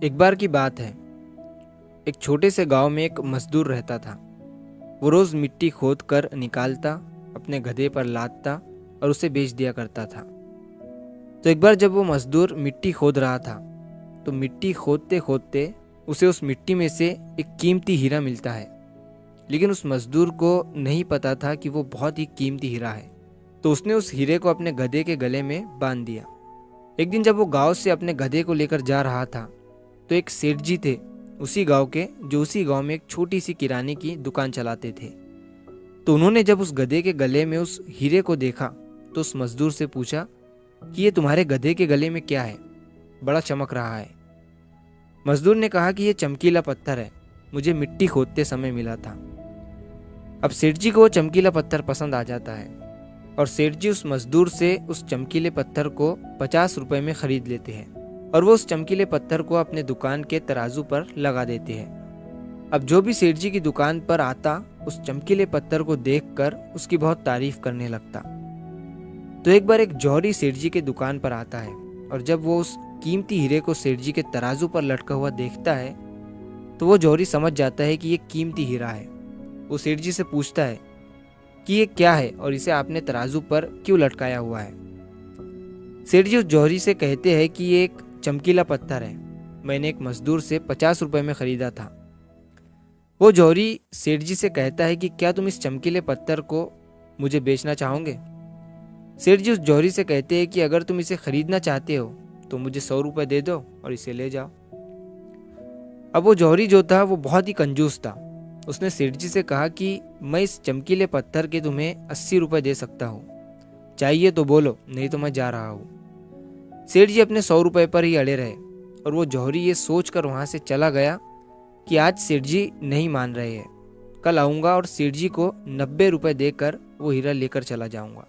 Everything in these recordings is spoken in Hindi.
एक बार की बात है। एक छोटे से गांव में एक मजदूर रहता था। वो रोज मिट्टी खोद कर निकालता, अपने गधे पर लादता और उसे बेच दिया करता था। तो एक बार जब वो मजदूर मिट्टी खोद रहा था, तो मिट्टी खोदते खोदते उसे उस मिट्टी में से एक कीमती हीरा मिलता है। लेकिन उस मजदूर को नहीं पता था कि वो बहुत ही कीमती हीरा है। तो उसने उस हीरे को अपने गधे के गले में बांध दिया। एक दिन जब वो गांव से अपने गधे को लेकर जा रहा था, तो एक सेठ जी थे उसी गांव के, जो उसी गांव में एक छोटी सी किराने की दुकान चलाते थे। तो उन्होंने जब उस गधे के गले में उस हीरे को देखा, तो उस मजदूर से पूछा कि ये तुम्हारे गधे के गले में क्या है, बड़ा चमक रहा है। मजदूर ने कहा कि ये चमकीला पत्थर है, मुझे मिट्टी खोदते समय मिला था। अब सेठ जी को वो चमकीला पत्थर पसंद आ जाता है और सेठ जी उस मजदूर से उस चमकीले पत्थर को 50 रुपए में खरीद लेते हैं और वो उस चमकीले पत्थर को अपने दुकान के तराजू पर लगा देते हैं। अब जो भी सेठ जी की दुकान पर आता, उस चमकीले पत्थर को देखकर उसकी बहुत तारीफ करने लगता। तो एक बार एक जौहरी सेठ जी के दुकान पर आता है और जब वो उस कीमती हीरे को सेठ जी के तराजू पर लटका हुआ देखता है, तो वो जौहरी समझ जाता है कि ये कीमती हीरा है। वो सेठ जी से पूछता है कि ये क्या है और इसे आपने तराजू पर क्यों लटकाया हुआ है। सेठ जी उस जौहरी से कहते हैं कि ये एक चमकीला पत्थर है, मैंने एक मजदूर से 50 रुपए में खरीदा था। वो जौहरी सेठ जी से कहता है कि क्या तुम इस चमकीले पत्थर को मुझे बेचना चाहोगे। सेठ जी उस जौहरी से कहते हैं कि अगर तुम इसे खरीदना चाहते हो तो मुझे 100 रुपए दे दो और इसे ले जाओ। अब वो जौहरी जो था वो बहुत ही कंजूस था। उसने सेठ जी से कहा कि मैं इस चमकीले पत्थर के तुम्हें 80 रुपए दे सकता हूँ, चाहिए तो बोलो, नहीं तो मैं जा रहा हूँ। सेठ जी अपने 100 रुपए पर ही अड़े रहे और वो जौहरी ये सोच कर वहाँ से चला गया कि आज सेठ जी नहीं मान रहे हैं, कल आऊँगा और सेठ जी को 90 रुपए देकर वो हीरा लेकर चला जाऊँगा।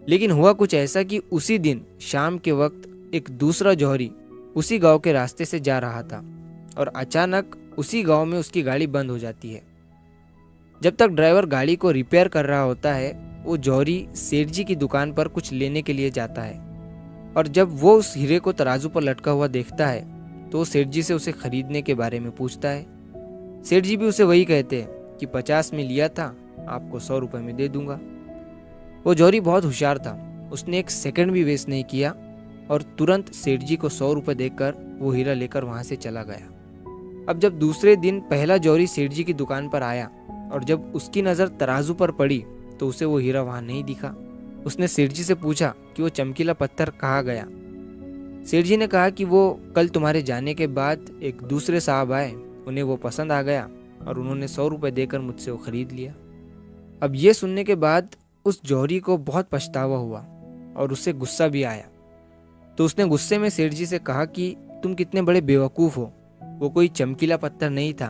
लेकिन हुआ कुछ ऐसा कि उसी दिन शाम के वक्त एक दूसरा जौहरी उसी गांव के रास्ते से जा रहा था और अचानक उसी गांव में उसकी गाड़ी बंद हो जाती है। जब तक ड्राइवर गाड़ी को रिपेयर कर रहा होता है, वो जौहरी सेठ जी की दुकान पर कुछ लेने के लिए जाता है और जब वो उस हीरे को तराजू पर लटका हुआ देखता है, तो सेठ जी से उसे खरीदने के बारे में पूछता है। सेठ जी भी उसे वही कहते हैं कि 50 में लिया था, आपको 100 रुपए में दे दूंगा। वो जौहरी बहुत होशियार था, उसने एक सेकंड भी वेस्ट नहीं किया और तुरंत सेठ जी को 100 रुपए देकर वो हीरा लेकर वहां से चला गया। अब जब दूसरे दिन पहला जौहरी सेठ जी की दुकान पर आया और जब उसकी नज़र तराजू पर पड़ी, तो उसे वो हीरा वहां नहीं दिखा। उसने सेठ जी से पूछा कि वो चमकीला पत्थर कहाँ गया। सेठ जी ने कहा कि वो कल तुम्हारे जाने के बाद एक दूसरे साहब आए, उन्हें वो पसंद आ गया और उन्होंने 100 रुपए देकर मुझसे वो खरीद लिया। अब ये सुनने के बाद उस जौहरी को बहुत पछतावा हुआ और उससे गुस्सा भी आया। तो उसने गुस्से में सेठ जी से कहा कि तुम कितने बड़े बेवकूफ़ हो, वो कोई चमकीला पत्थर नहीं था,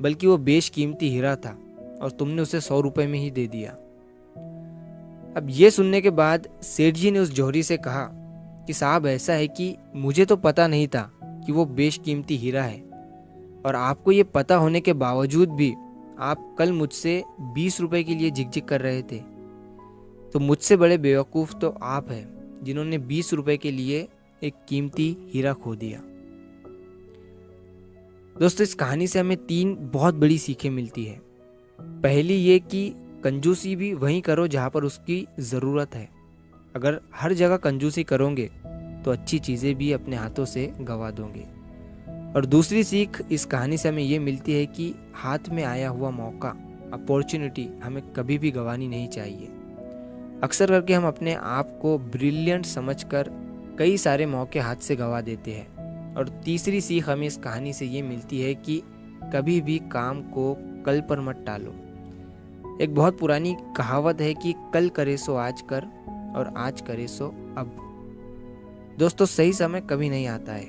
बल्कि वो बेशकीमती हीरा था और तुमने उसे 100 रुपए में ही दे दिया। अब ये सुनने के बाद सेठ जी ने उस जौहरी से कहा कि साहब, ऐसा है कि मुझे तो पता नहीं था कि वो बेशकीमती हीरा है और आपको ये पता होने के बावजूद भी आप कल मुझसे 20 रुपए के लिए झिकझिक कर रहे थे। तो मुझसे बड़े बेवकूफ़ तो आप हैं, जिन्होंने 20 रुपए के लिए एक कीमती हीरा खो दिया। दोस्तों, इस कहानी से हमें 3 बहुत बड़ी सीखें मिलती है। पहली ये कि कंजूसी भी वहीं करो जहाँ पर उसकी ज़रूरत है। अगर हर जगह कंजूसी करोगे तो अच्छी चीज़ें भी अपने हाथों से गंवा दोगे। और दूसरी सीख इस कहानी से हमें ये मिलती है कि हाथ में आया हुआ मौका, अपॉर्चुनिटी हमें कभी भी गंवानी नहीं चाहिए। अक्सर करके हम अपने आप को ब्रिलियंट समझकर कई सारे मौके हाथ से गंवा देते हैं। और तीसरी सीख हमें इस कहानी से ये मिलती है कि कभी भी काम को कल पर मत टालो। एक बहुत पुरानी कहावत है कि कल करे सो आज कर और आज करे सो अब। दोस्तों, सही समय कभी नहीं आता है,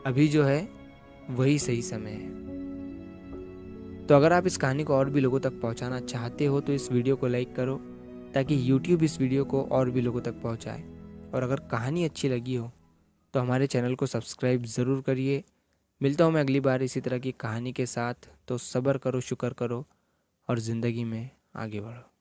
अभी जो है वही सही समय है। तो अगर आप इस कहानी को और भी लोगों तक पहुंचाना चाहते हो तो इस वीडियो को लाइक करो, ताकि YouTube इस वीडियो को और भी लोगों तक पहुंचाए। और अगर कहानी अच्छी लगी हो तो हमारे चैनल को सब्सक्राइब ज़रूर करिए। मिलता हूँ मैं अगली बार इसी तरह की कहानी के साथ। तो सब्र करो, शुक्र करो और ज़िंदगी में आगे बढ़ो।